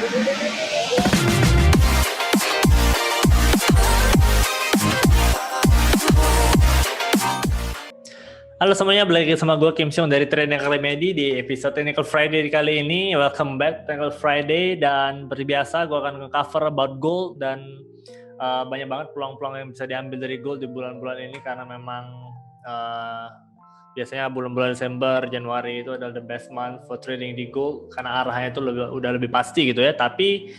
Halo semuanya, balik lagi sama gue Kim Seung dari Trading Academy di episode Technical Friday kali ini. Welcome back Technical Friday, dan seperti biasa gue akan cover about gold dan banyak banget peluang-peluang yang bisa diambil dari gold di bulan-bulan ini, karena memang biasanya bulan-bulan Desember, Januari itu adalah the best month for trading di gold karena arahnya itu udah lebih pasti gitu ya. Tapi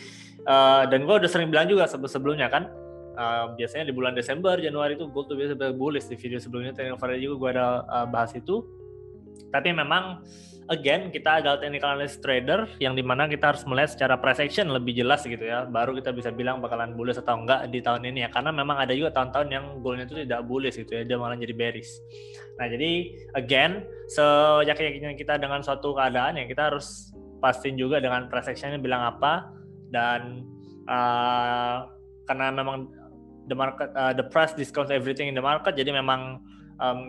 dan gue udah sering bilang juga sebelumnya kan, biasanya di bulan Desember, Januari itu gold tuh biasa bullish. Di video sebelumnya Technical Friday juga gue ada bahas itu. Tapi memang again, kita adalah technical analyst trader yang dimana kita harus melihat secara price action lebih jelas gitu ya, baru kita bisa bilang bakalan bullish atau enggak di tahun ini ya. Karena memang ada juga tahun-tahun yang goldnya itu tidak bullish gitu ya, dia malah jadi bearish. Nah jadi again, seyakin-yakinnya kita dengan suatu keadaan ya, kita harus pastiin juga dengan price actionnya bilang apa. Dan karena memang the market, the price discounts everything in the market, jadi memang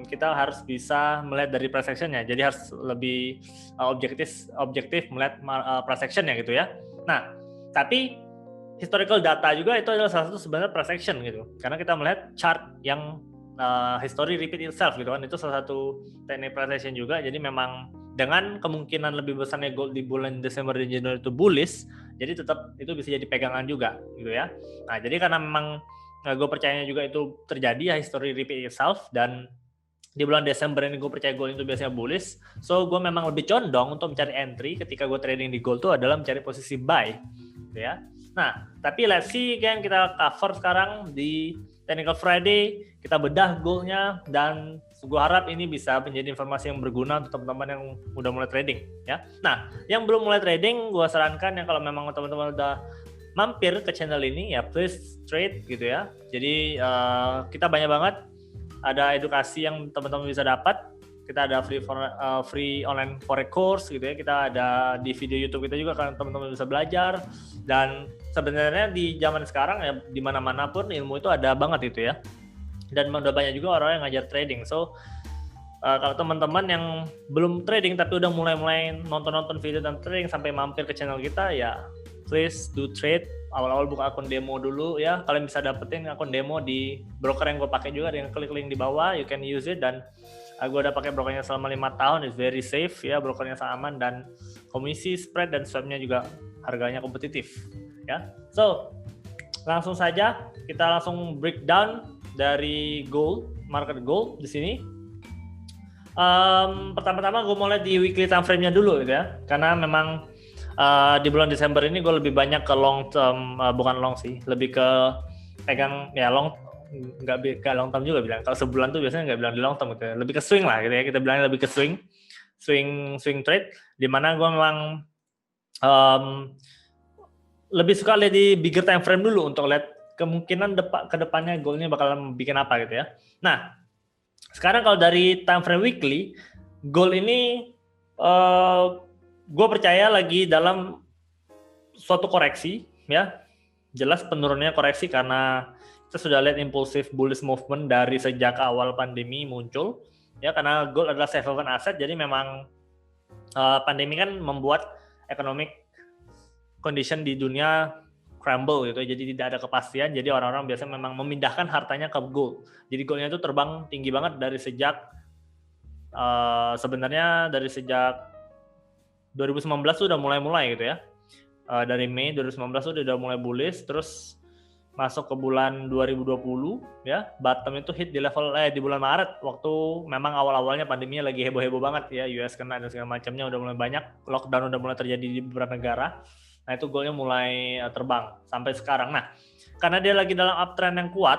kita harus bisa melihat dari price action-nya. Jadi harus lebih objektif melihat price action-nya gitu ya. Nah, tapi historical data juga itu adalah salah satu sebenarnya price action gitu. Karena kita melihat chart yang history repeat itself gitu kan, itu salah satu teknik price action juga. Jadi memang dengan kemungkinan lebih besarnya gold di bulan Desember dan Januari itu bullish, jadi tetap itu bisa jadi pegangan juga gitu ya. Nah, jadi karena memang gue percayanya juga itu terjadi ya, history repeat itself, dan di bulan Desember ini gue percaya gold itu biasanya bullish, so gue memang lebih condong untuk mencari entry ketika gue trading di gold itu adalah mencari posisi buy gitu ya. Nah tapi let's see kan, kita cover sekarang di Technical Friday, kita bedah goldnya, dan gue harap ini bisa menjadi informasi yang berguna untuk teman-teman yang udah mulai trading ya. Nah yang belum mulai trading, gue sarankan yang kalau memang teman-teman udah mampir ke channel ini ya, please trade gitu ya. Jadi kita banyak banget ada edukasi yang teman-teman bisa dapat. Kita ada free online forex course gitu ya. Kita ada di video YouTube kita juga kan, teman-teman bisa belajar. Dan sebenarnya di zaman sekarang ya, di mana-mana pun ilmu itu ada banget itu ya. Dan udah banyak juga orang yang ngajar trading. So kalau teman-teman yang belum trading tapi udah mulai nonton video dan trading sampai mampir ke channel kita ya, please do trade. Awal-awal buka akun demo dulu ya. Kalian bisa dapetin akun demo di broker yang gue pakai juga, dengan klik link di bawah, you can use it. Dan gue udah pakai brokernya selama 5 tahun, it's very safe ya, brokernya sangat aman, dan komisi, spread, dan swapnya juga harganya kompetitif ya. So langsung saja kita langsung breakdown dari gold, market gold di sini. Pertama-tama gue mulai di weekly time frame-nya dulu gitu ya, karena memang di bulan Desember ini gue lebih banyak ke long term, bukan long sih, lebih ke pegang ya long, nggak long term juga bilang. Kalau sebulan tuh biasanya nggak bilang di long term gitu ya, lebih ke swing lah gitu ya, kita bilangnya lebih ke swing trade, di mana gue memang lebih suka lihat di bigger time frame dulu untuk lihat kemungkinan ke depannya goalnya bakalan bikin apa gitu ya. Nah sekarang kalau dari time frame weekly, goal ini gue percaya lagi dalam suatu koreksi ya. Jelas penurunannya koreksi karena kita sudah lihat impulsif bullish movement dari sejak awal pandemi muncul ya, karena gold adalah safe haven asset. Jadi memang pandemi kan membuat economic condition di dunia crumble gitu, jadi tidak ada kepastian. Jadi orang-orang biasanya memang memindahkan hartanya ke gold. Jadi goldnya itu terbang tinggi banget dari sejak sebenarnya dari sejak 2019 tuh udah mulai gitu ya. Dari Mei 2019 tuh udah mulai bullish, terus masuk ke bulan 2020 ya, bottom itu hit di level di bulan Maret, waktu memang awal-awalnya pandeminya lagi heboh-heboh banget ya, US kena dan segala macamnya, udah mulai banyak lockdown, udah mulai terjadi di beberapa negara. Nah itu goldnya mulai terbang sampai sekarang. Nah karena dia lagi dalam uptrend yang kuat,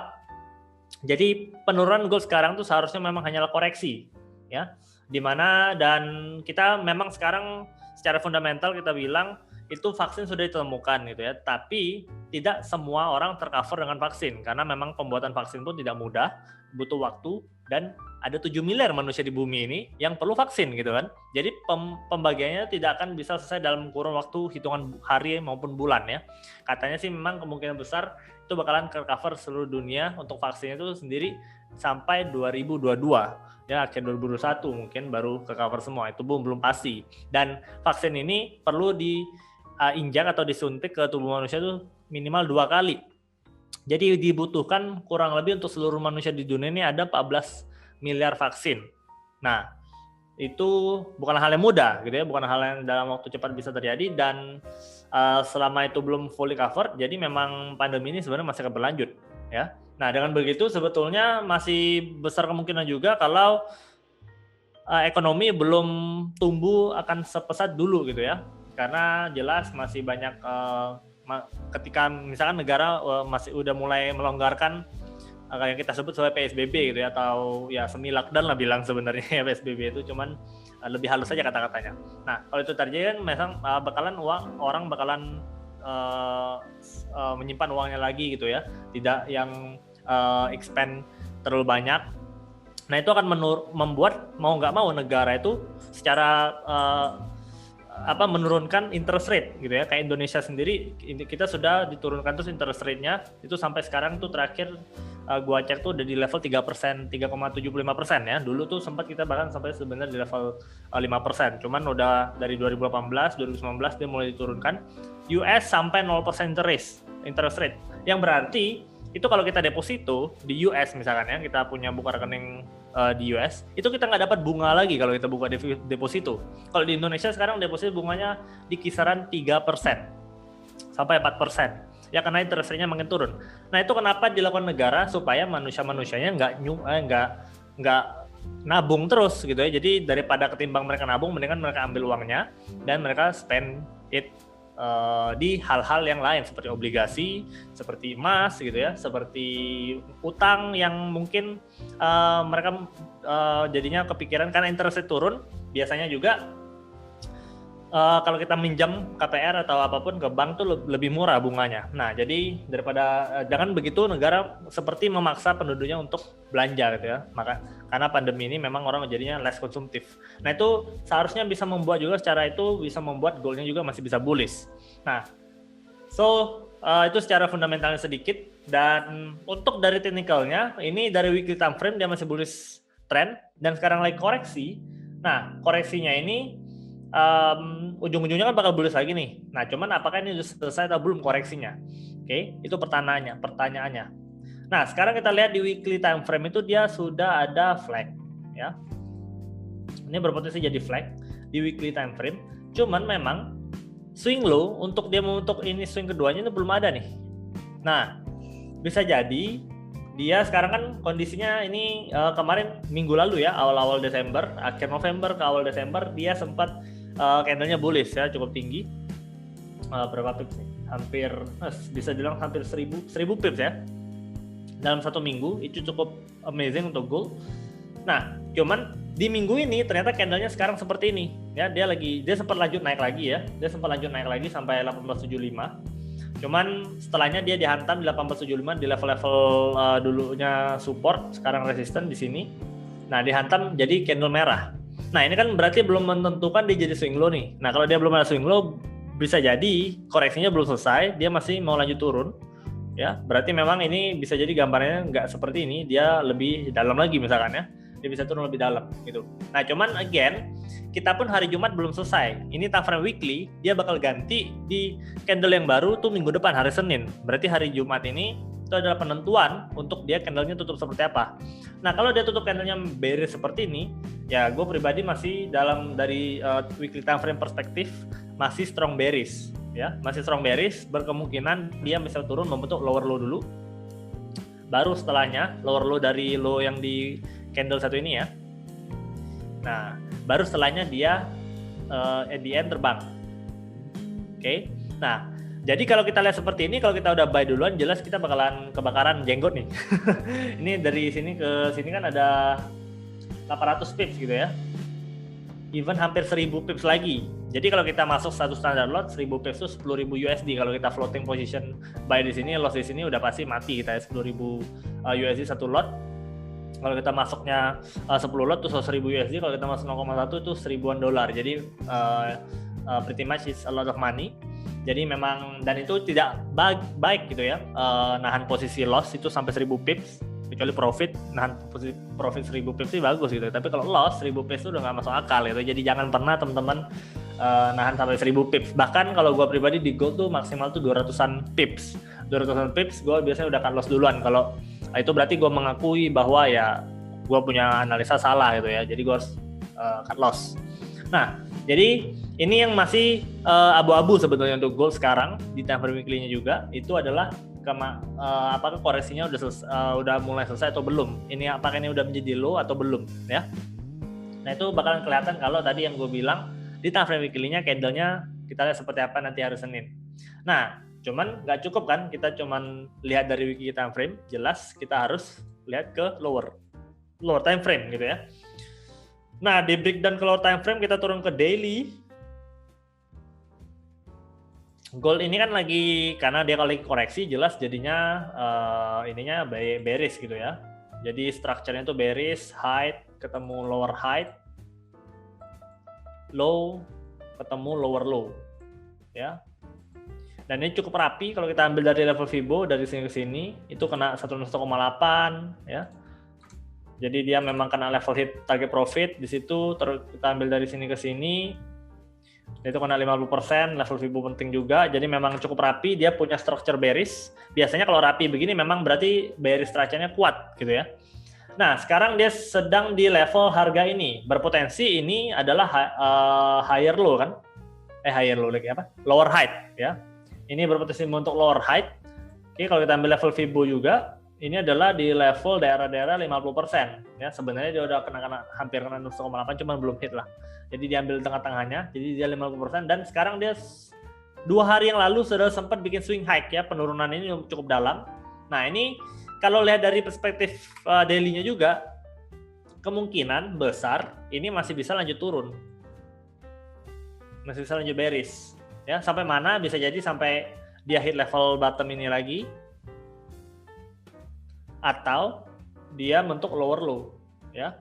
jadi penurunan gold sekarang tuh seharusnya memang hanyalah koreksi ya, dimana dan kita memang sekarang secara fundamental kita bilang itu vaksin sudah ditemukan gitu ya, tapi tidak semua orang tercover dengan vaksin karena memang pembuatan vaksin pun tidak mudah, butuh waktu, dan ada 7 miliar manusia di bumi ini yang perlu vaksin gitu kan. Jadi pembagiannya tidak akan bisa selesai dalam kurun waktu hitungan hari maupun bulan ya. Katanya sih memang kemungkinan besar itu bakalan tercover seluruh dunia untuk vaksinnya itu sendiri sampai 2022 ya, akhir 2021 mungkin baru ke cover semua, itu belum pasti. Dan vaksin ini perlu injak atau disuntik ke tubuh manusia itu minimal 2 kali. Jadi dibutuhkan kurang lebih untuk seluruh manusia di dunia ini ada 14 miliar vaksin. Nah, itu bukan hal yang mudah gitu ya, bukan hal yang dalam waktu cepat bisa terjadi, dan selama itu belum fully covered, jadi memang pandemi ini sebenarnya masih akan berlanjut ya. Nah, dengan begitu sebetulnya masih besar kemungkinan juga kalau ekonomi belum tumbuh akan sepesat dulu gitu ya, karena jelas masih banyak ketika misalkan negara masih udah mulai melonggarkan yang kita sebut sebagai PSBB gitu ya, atau ya semi lockdown lah bilang sebenarnya ya PSBB itu, cuman lebih halus saja kata-katanya. Nah, kalau itu terjadi kan memang bakalan orang bakalan menyimpan uangnya lagi gitu ya, tidak yang expand terlalu banyak. Nah, itu akan membuat mau nggak mau negara itu secara menurunkan interest rate gitu ya. Kayak Indonesia sendiri kita sudah diturunkan terus interest rate-nya itu sampai sekarang tuh terakhir gua cek tuh udah di level 3%, 3,75% ya. Dulu tuh sempat kita bahkan sampai sebenarnya di level 5%. Cuman udah dari 2018, 2019 dia mulai diturunkan. US sampai 0% interest rate. Yang berarti itu kalau kita deposito di US misalkan ya, kita punya buka rekening di US, itu kita nggak dapat bunga lagi kalau kita buka deposito. Kalau di Indonesia sekarang deposito bunganya di kisaran 3% sampai 4%. Ya karena interest rate-nya makin turun. Nah, itu kenapa dilakukan negara supaya manusia-manusianya nggak nabung terus gitu ya. Jadi daripada ketimbang mereka nabung, mendingan mereka ambil uangnya dan mereka spend it di hal-hal yang lain seperti obligasi, seperti emas gitu ya, seperti utang yang mungkin mereka jadinya kepikiran karena interest rate turun, biasanya juga kalau kita minjam KPR atau apapun ke bank tuh lebih murah bunganya. Nah, jadi daripada jangan begitu negara seperti memaksa penduduknya untuk belanja gitu ya. Karena pandemi ini memang orang jadinya less konsumtif. Nah, itu seharusnya bisa membuat juga secara itu bisa membuat goalnya juga masih bisa bullish. Nah, itu secara fundamentalnya sedikit, dan untuk dari technicalnya ini dari weekly time frame dia masih bullish trend dan sekarang lagi koreksi. Nah, koreksinya ini ujung-ujungnya kan bakal bullish lagi nih. Nah, cuman apakah ini sudah selesai atau belum koreksinya? Oke, itu pertanyaannya. Nah, sekarang kita lihat di weekly time frame itu dia sudah ada flag ya. Ini berpotensi jadi flag di weekly time frame. Cuman memang swing low untuk ini swing keduanya itu belum ada nih. Nah, bisa jadi dia sekarang kan kondisinya ini kemarin minggu lalu ya, awal-awal Desember, akhir November ke awal Desember dia sempat candlenya bullish ya, cukup tinggi. Berapa pips nih? Hampir bisa bilang hampir 1000 pips ya. Dalam satu minggu itu cukup amazing untuk gold. Nah, cuman di minggu ini ternyata candlenya sekarang seperti ini ya, dia sempat lanjut naik lagi ya. Dia sempat lanjut naik lagi sampai 1875. Cuman setelahnya dia dihantam di 1875 di level-level dulunya support, sekarang resisten di sini. Nah, dihantam jadi candle merah. Nah, ini kan berarti belum menentukan dia jadi swing low nih. Nah, kalau dia belum ada swing low, bisa jadi koreksinya belum selesai, dia masih mau lanjut turun. Ya, berarti memang ini bisa jadi gambarnya nggak seperti ini, dia lebih dalam lagi misalkan ya. Dia bisa turun lebih dalam gitu. Nah, cuman again, kita pun hari Jumat belum selesai. Ini time frame weekly, dia bakal ganti di candle yang baru tuh minggu depan hari Senin. Berarti hari Jumat ini itu adalah penentuan untuk dia candlenya tutup seperti apa. Nah, kalau dia tutup candlenya bearish seperti ini, ya gue pribadi masih dari weekly time frame perspektif masih strong bearish ya, masih strong bearish, berkemungkinan dia bisa turun membentuk lower low dulu. Baru setelahnya lower low dari low yang di candle satu ini ya. Nah, baru setelahnya dia at the end terbang. Oke. Nah, jadi kalau kita lihat seperti ini, kalau kita udah buy duluan, jelas kita bakalan kebakaran jenggot nih. Ini dari sini ke sini kan ada 800 pips gitu ya. Even hampir 1000 pips lagi. Jadi kalau kita masuk satu standar lot, 1000 pips itu 10.000 USD. Kalau kita floating position buy di sini, loss di sini udah pasti mati kita ya, 10.000 USD satu lot. Kalau kita masuknya 10 lot tuh 100.000 USD, kalau kita masuk 0,1 itu $1,000. Jadi pretty much it's a lot of money. Jadi memang, dan itu tidak baik gitu ya, nahan posisi loss itu sampai 1000 pips, kecuali profit, nahan posisi profit 1000 pips sih bagus gitu. Tapi kalau loss 1000 pips itu udah nggak masuk akal gitu. Jadi jangan pernah teman-teman nahan sampai 1000 pips. Bahkan kalau gue pribadi di gold tuh maksimal tuh 200-an pips. 200-an pips gue biasanya udah cut loss duluan. Kalau itu berarti gue mengakui bahwa ya gue punya analisa salah gitu ya. Jadi gue harus cut loss. Nah, jadi ini yang masih abu-abu sebetulnya untuk gold sekarang di time frame weekly-nya juga itu adalah apakah koreksinya udah mulai selesai atau belum? Ini apakah ini udah menjadi low atau belum ya? Nah, itu bakalan kelihatan kalau tadi yang gue bilang di time frame weekly-nya candle-nya kita lihat seperti apa nanti hari Senin. Nah, cuman nggak cukup kan kita cuman lihat dari weekly time frame, jelas kita harus lihat ke lower time frame gitu ya. Nah, di breakdown ke lower time frame kita turun ke daily. Gold ini kan lagi karena dia kalau lagi koreksi jelas jadinya ininya bearish gitu ya. Jadi structure-nya itu bearish, high ketemu lower high, low ketemu lower low ya. Dan ini cukup rapi kalau kita ambil dari level Fibo dari sini ke sini itu kena 1,8 ya. Jadi dia memang kena level hit target profit di situ, terus kita ambil dari sini ke sini itu kena 50%, level Fibo penting juga. Jadi memang cukup rapi, dia punya structure bearish. Biasanya kalau rapi begini memang berarti bearish structure-nya kuat gitu ya. Nah, sekarang dia sedang di level harga ini. Berpotensi ini adalah higher low kan? Higher low lagi apa? Lower height ya. Ini berpotensi untuk lower height. Oke, kalau kita ambil level Fibo juga, ini adalah di level daerah-daerah 50% ya. Sebenarnya dia udah hampir kena 0,8 cuman belum hit lah. Jadi diambil tengah-tengahnya, jadi dia 50% dan sekarang dia 2 hari yang lalu sudah sempat bikin swing high ya, penurunan ini cukup dalam. Nah, ini kalau lihat dari perspektif daily-nya juga, kemungkinan besar ini masih bisa lanjut turun. Masih bisa lanjut bearish. Ya, sampai mana bisa jadi sampai dia hit level bottom ini lagi. Atau dia bentuk lower low. Ya.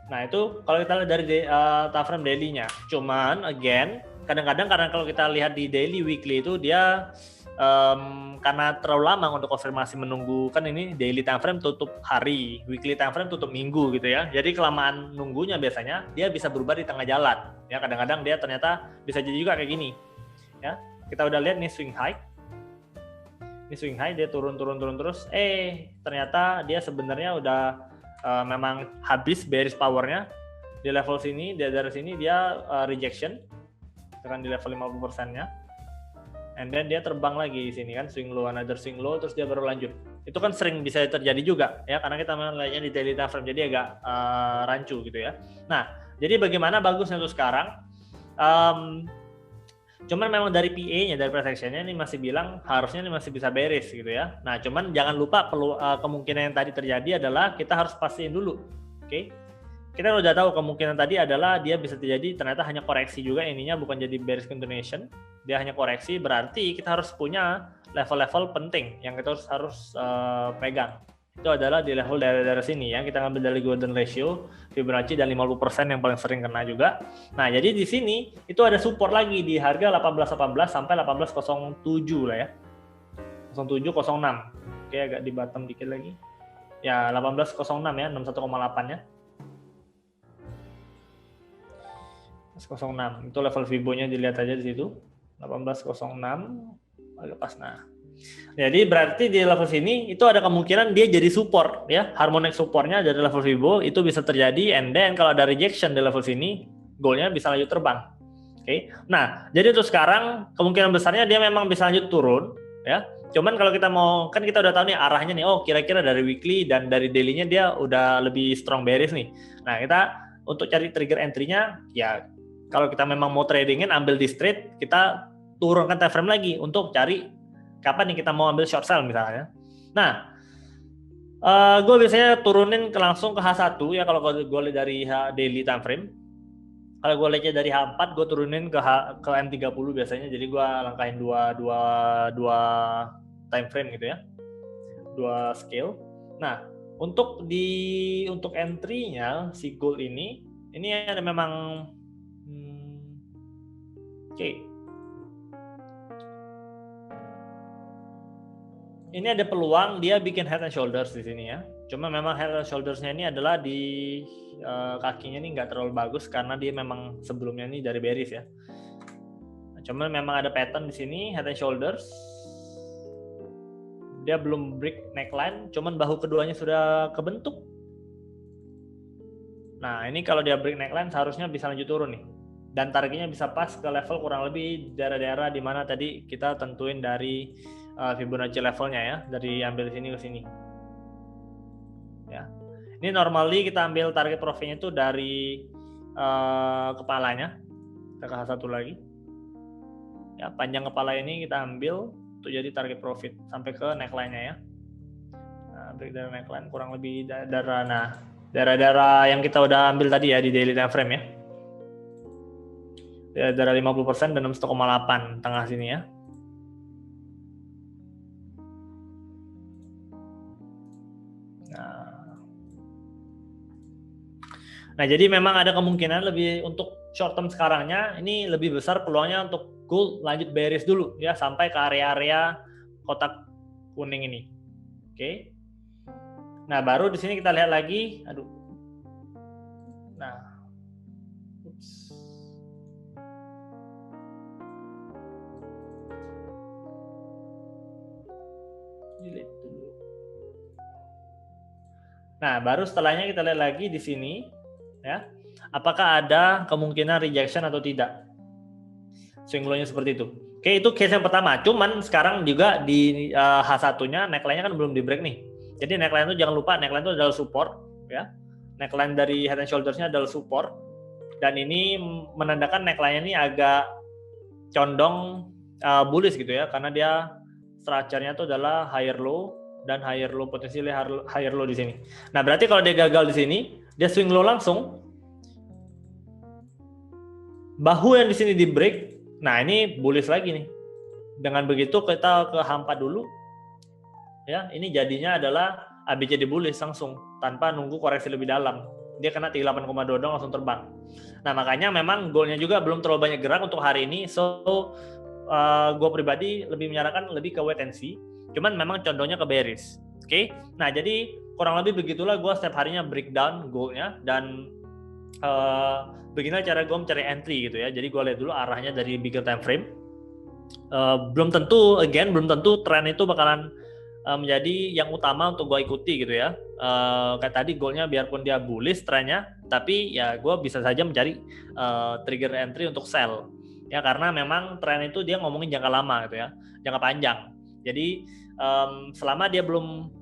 Nah, itu kalau kita lihat dari time frame daily-nya. Cuman, again, kadang-kadang karena kalau kita lihat di daily, weekly itu dia karena terlalu lama untuk konfirmasi menunggu, kan ini daily time frame tutup hari, weekly time frame tutup minggu gitu ya. Jadi kelamaan nunggunya biasanya dia bisa berubah di tengah jalan. Ya, kadang-kadang dia ternyata bisa jadi juga kayak gini. Ya, kita udah lihat nih swing high. Ini swing high dia turun terus. Ternyata dia sebenarnya udah memang habis bearish powernya di level sini. Dari sini dia rejection, tekan di level 50%-nya. And then dia terbang lagi di sini kan, swing low, another swing low, terus dia baru lanjut. Itu kan sering bisa terjadi juga ya, karena kita melihatnya di daily time frame, jadi agak rancu gitu ya. Nah, jadi bagaimana bagusnya untuk sekarang? Cuman memang dari PA-nya, dari price action-nya ini masih bilang harusnya ini masih bisa bearish gitu ya. Nah, cuman jangan lupa kemungkinan yang tadi terjadi adalah kita harus pastiin dulu. Oke. Kita udah tahu kemungkinan tadi adalah dia bisa terjadi ternyata hanya koreksi juga ininya, bukan jadi bearish continuation. Dia hanya koreksi, berarti kita harus punya level-level penting yang kita harus pegang. Itu adalah di level daerah sini ya. Kita ngambil dari golden ratio, Fibonacci dan 50% yang paling sering kena juga. Nah, jadi di sini itu ada support lagi di harga 1818 sampai 1807 lah ya. 0706. Oke, agak di bottom dikit lagi. Ya, 1806 ya, 61,8-nya. 06. Itu level Fibo-nya dilihat aja di situ. 1806 agak pas. Nah, jadi berarti di level sini itu ada kemungkinan dia jadi support ya, harmonic supportnya dari level Fibo itu bisa terjadi, and then kalau ada rejection di level sini goalnya bisa lanjut terbang. Oke. Nah, jadi untuk sekarang kemungkinan besarnya dia memang bisa lanjut turun ya. Cuman kalau kita mau, kan kita udah tahu nih arahnya nih, kira-kira dari weekly dan dari daily-nya dia udah lebih strong bearish nih. Nah, kita untuk cari trigger entry-nya ya, kalau kita memang mau tradingin ambil di straight, kita turunkan time frame lagi untuk cari kapan nih kita mau ambil short sell misalnya. Nah, gue biasanya turunin langsung ke H1 ya kalau gue lihat dari daily time frame. Kalau gue lihatnya dari H4, gue turunin ke M30 biasanya. Jadi gue langkahin dua time frame gitu ya, dua scale. Nah, untuk entry-nya si gold ini ada memang oke. Ini ada peluang dia bikin head and shoulders di sini ya. Cuma memang head and shoulders-nya ini adalah di kakinya ini nggak terlalu bagus karena dia memang sebelumnya ini dari bearish ya. cuman memang ada pattern di sini, head and shoulders. Dia belum break neckline, cuman bahu keduanya sudah kebentuk. Nah, ini kalau dia break neckline seharusnya bisa lanjut turun nih. Dan targetnya bisa pas ke level kurang lebih daerah-daerah di mana tadi kita tentuin dari Fibonacci levelnya ya, dari ambil sini ke sini. Ya. Ini normally kita ambil target profitnya itu dari kepalanya. Kita ke satu lagi. Ya, panjang kepala ini kita ambil untuk jadi target profit sampai ke neckline-nya ya. Nah, break dari neckline kurang lebih daerah-daerah yang kita udah ambil tadi ya di daily time frame ya. Daerah 50% dan 61,8 tengah sini ya. Nah, jadi memang ada kemungkinan lebih untuk short term sekarangnya ini lebih besar peluangnya untuk gold lanjut bearish dulu ya sampai ke area-area kotak kuning ini. Oke. Nah, baru di sini kita lihat lagi, Nah. Delete dulu. Nah, baru setelahnya kita lihat lagi di sini ya. Apakah ada kemungkinan rejection atau tidak? Swing low-nya seperti itu. Oke, itu case yang pertama. Cuman sekarang juga di H1-nya neckline-nya kan belum di break nih. Jadi neckline itu jangan lupa, neckline itu adalah support ya. Neckline dari head and shoulders-nya adalah support. Dan ini menandakan neckline-nya ini agak condong bullish gitu ya, karena dia structure-nya itu adalah higher low dan higher low, potensialnya higher low di sini. Nah, berarti kalau dia gagal di sini, dia swing low langsung. Bahu yang di sini di break. Nah, ini bullish lagi nih. Dengan begitu kita ke H4 dulu. Ya, ini jadinya adalah ABCD bullish langsung tanpa nunggu koreksi lebih dalam. Dia kena 38,2 dong langsung terbang. Nah, makanya memang goalnya juga belum terlalu banyak gerak untuk hari ini. So, gue pribadi lebih menyarankan lebih ke wait and see. Cuman memang condongnya ke bearish. Oke. Nah, jadi kurang lebih begitulah gue setiap harinya breakdown goalnya dan beginilah cara gue mencari entry gitu ya. Jadi gue lihat dulu arahnya dari bigger time frame. Belum tentu tren itu bakalan menjadi yang utama untuk gue ikuti gitu ya. Kayak tadi goalnya biarpun dia bullish trennya, tapi ya gue bisa saja mencari trigger entry untuk sell ya, karena memang tren itu dia ngomongin jangka lama gitu ya, jangka panjang. Jadi selama dia belum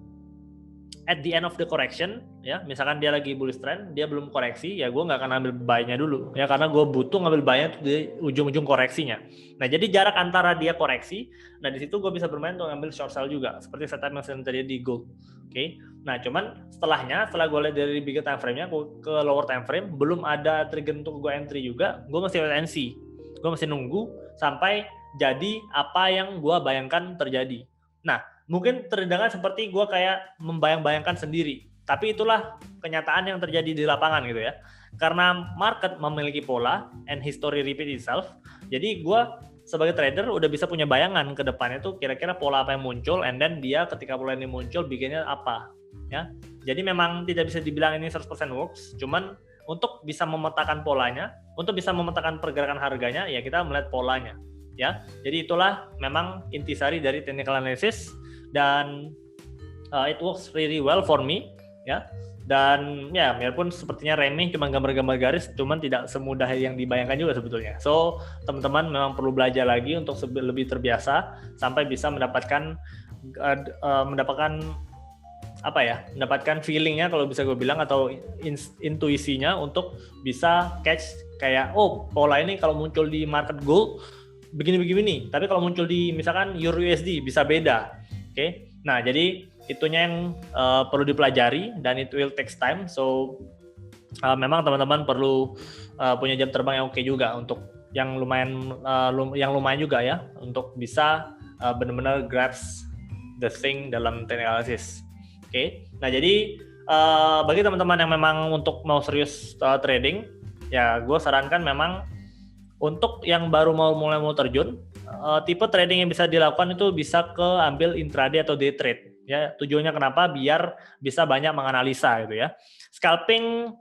at the end of the correction ya, misalkan dia lagi bullish trend, dia belum koreksi ya, gue nggak akan ambil buy-nya dulu ya, karena gue butuh ngambil buy-nya di ujung-ujung koreksinya. Nah, jadi jarak antara dia koreksi, nah di situ gue bisa bermain untuk ngambil short sell juga, seperti setup yang sedang terjadi di gold. Oke. Nah, cuman setelah gue lihat dari bigger time frame-nya ke lower time frame, belum ada trigger untuk gue entry juga, gue masih wait and see. Gue masih nunggu sampai jadi apa yang gue bayangkan terjadi. Nah, mungkin terdengar seperti gue kayak membayang-bayangkan sendiri, tapi itulah kenyataan yang terjadi di lapangan gitu ya. Karena market memiliki pola and history repeat itself, jadi gue sebagai trader udah bisa punya bayangan ke depannya tuh kira-kira pola apa yang muncul, and then dia ketika pola ini muncul bikinnya apa ya. Jadi memang tidak bisa dibilang ini 100% works, cuman untuk bisa memetakan polanya, untuk bisa memetakan pergerakan harganya ya kita melihat polanya ya. Jadi itulah memang intisari dari technical analysis, dan it works really well for me ya. Dan ya biarpun sepertinya remeh cuma gambar-gambar garis, cuman tidak semudah yang dibayangkan juga sebetulnya. So teman-teman memang perlu belajar lagi untuk lebih terbiasa sampai bisa mendapatkan mendapatkan feelingnya kalau bisa gue bilang, atau intuisinya untuk bisa catch kayak pola ini kalau muncul di market gold begini-begini, tapi kalau muncul di misalkan Euro USD bisa beda. Oke. Nah, jadi itunya yang perlu dipelajari dan it will take time. So memang teman-teman perlu punya jam terbang yang oke juga untuk yang lumayan juga ya, untuk bisa benar-benar grasp the thing dalam technical analysis. Oke. Nah, jadi bagi teman-teman yang memang untuk mau serius trading, ya gue sarankan memang untuk yang baru mulai terjun, tipe trading yang bisa dilakukan itu bisa ke ambil intraday atau day trade ya. Tujuannya kenapa? Biar bisa banyak menganalisa gitu ya. Scalping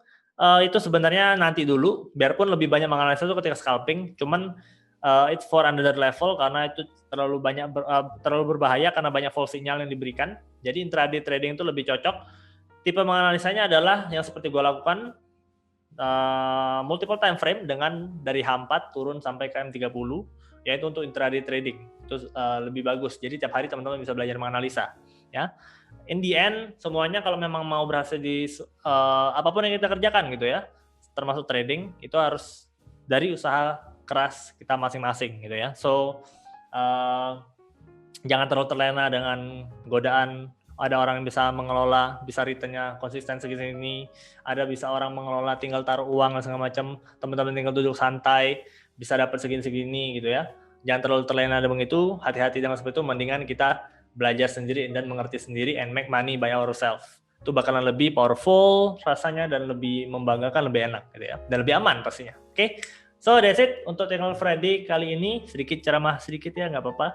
itu sebenarnya nanti dulu, biarpun lebih banyak menganalisa itu ketika scalping, cuman it's for another level karena itu terlalu berbahaya karena banyak false signal yang diberikan. Jadi intraday trading itu lebih cocok. Tipe menganalisanya adalah yang seperti gue lakukan, multiple time frame dengan dari H4 turun sampai ke M30, yaitu untuk intraday trading. Itu lebih bagus. Jadi tiap hari teman-teman bisa belajar menganalisa, ya. In the end, semuanya kalau memang mau berhasil di apapun yang kita kerjakan gitu ya, termasuk trading, itu harus dari usaha keras kita masing-masing gitu ya. So jangan terlalu terlena dengan godaan. Ada orang yang bisa mengelola, bisa returnnya konsisten segini, ada bisa orang mengelola tinggal taruh uang dan segala macam, teman-teman tinggal duduk santai, bisa dapat segini-segini gitu ya. Jangan terlalu terlena dengan itu, hati-hati dengan seperti itu, mendingan kita belajar sendiri dan mengerti sendiri and make money by ourselves. Itu bakalan lebih powerful rasanya dan lebih membanggakan, lebih enak gitu ya, dan lebih aman pastinya. Oke. So that's it untuk Technical Friday kali ini, sedikit ceramah sedikit ya, nggak apa-apa.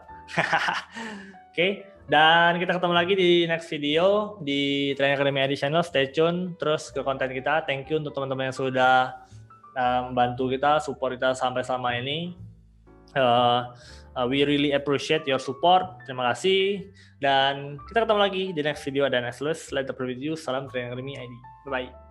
Oke. Dan kita ketemu lagi di next video di Trading Academy ID channel. Stay tune terus ke konten kita. Thank you untuk teman-teman yang sudah membantu kita, support kita sampai selama ini. We really appreciate your support. Terima kasih. Dan kita ketemu lagi di next video. Dan as always, let the preview. Salam Trading Academy ID. Bye-bye.